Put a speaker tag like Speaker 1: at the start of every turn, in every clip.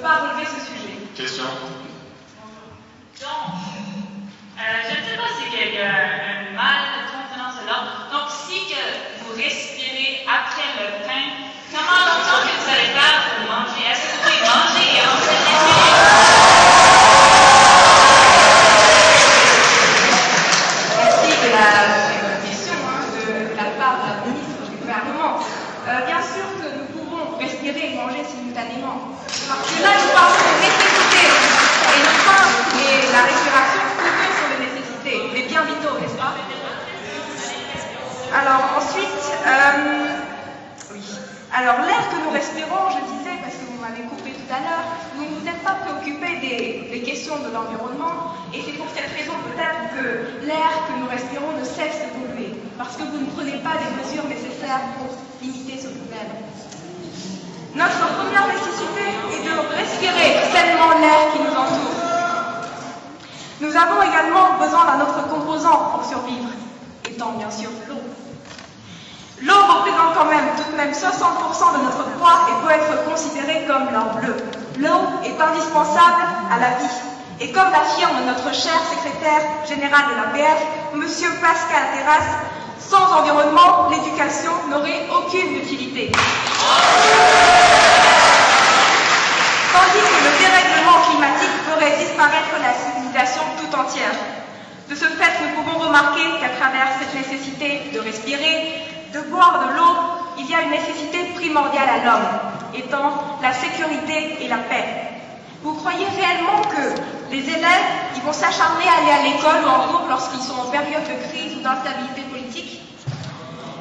Speaker 1: pas relever ce sujet.
Speaker 2: Question.
Speaker 3: Donc, je ne sais pas si il y a un mal de contenance de l'ordre. Donc, si que vous respirez après le pain, comment longtemps que vous allez faire pour manger? Est-ce que vous pouvez manger et ensuite respirer?
Speaker 1: Merci de la question de la part de la ministre du gouvernement. Bien sûr que nous pouvons respirer et manger simultanément. Parce que là, nous parlons de nécessité. Et le pain et la respiration, tous deux sont des nécessités, mais bien vitaux, n'est-ce pas? Alors ensuite, oui. Alors l'air que nous respirons, je disais, parce que vous m'avez coupé tout à l'heure, vous ne vous êtes pas préoccupé des questions de l'environnement, et c'est pour cette raison peut-être que l'air que nous respirons ne cesse de polluer, parce que vous ne prenez pas les mesures nécessaires pour limiter ce problème. Notre première nécessité est de respirer sainement l'air qui nous entoure. Nous avons également besoin d'un autre composant pour survivre, étant bien sûr l'eau. L'eau représente quand même tout de même 60% de notre poids et peut être considérée comme l'or bleu. L'eau est indispensable à la vie. Et comme l'affirme notre cher secrétaire général de l'APF, M. Pascal Terrasse, sans environnement, l'éducation n'aurait aucune utilité. Tandis que le dérèglement climatique ferait disparaître la civilisation tout entière. De ce fait, nous pouvons remarquer qu'à travers cette nécessité de respirer, de boire de l'eau, il y a une nécessité primordiale à l'homme, étant la sécurité et la paix. Vous croyez réellement que les élèves ils vont s'acharner à aller à l'école ou en cours lorsqu'ils sont en période de crise ou d'instabilité politique?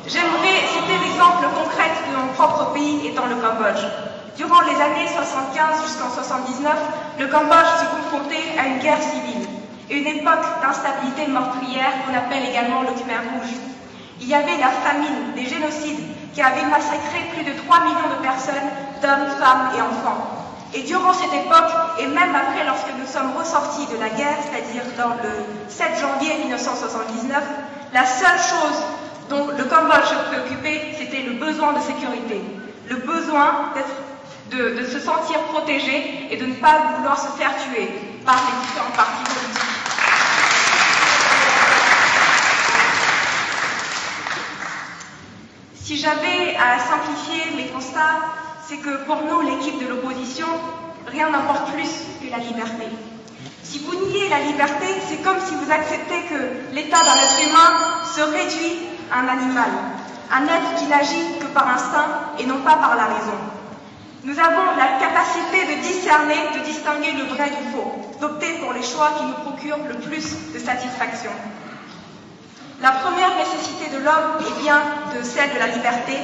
Speaker 1: J'aimerais citer l'exemple concret de mon propre pays étant le Cambodge. Durant les années 75 jusqu'en 79, le Cambodge se confrontait à une guerre civile et une époque d'instabilité meurtrière qu'on appelle également le Khmer Rouge. Il y avait la famine, des génocides qui avaient massacré plus de 3 millions de personnes, d'hommes, femmes et enfants. Et durant cette époque, et même après lorsque nous sommes ressortis de la guerre, c'est-à-dire dans le 7 janvier 1979, la seule chose dont le Cambodge se préoccupait, c'était le besoin de sécurité, le besoin de se sentir protégé et de ne pas vouloir se faire tuer par les différents partis politiques. Si j'avais à simplifier mes constats, c'est que pour nous, l'équipe de l'opposition, rien n'importe plus que la liberté. Si vous niez la liberté, c'est comme si vous acceptez que l'état d'un être humain se réduit à un animal, un être qui n'agit que par instinct et non pas par la raison. Nous avons la capacité de discerner, de distinguer le vrai du faux, d'opter pour les choix qui nous procurent le plus de satisfaction. La première nécessité de l'homme est bien celle de la liberté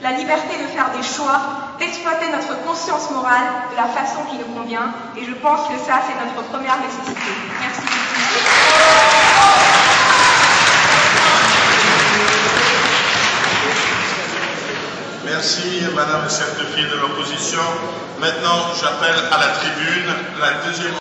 Speaker 1: de faire des choix, d'exploiter notre conscience morale de la façon qui nous convient, et je pense que ça, c'est notre première nécessité. Merci.
Speaker 2: Merci, Madame le chef de file de l'opposition. Maintenant, j'appelle à la tribune la deuxième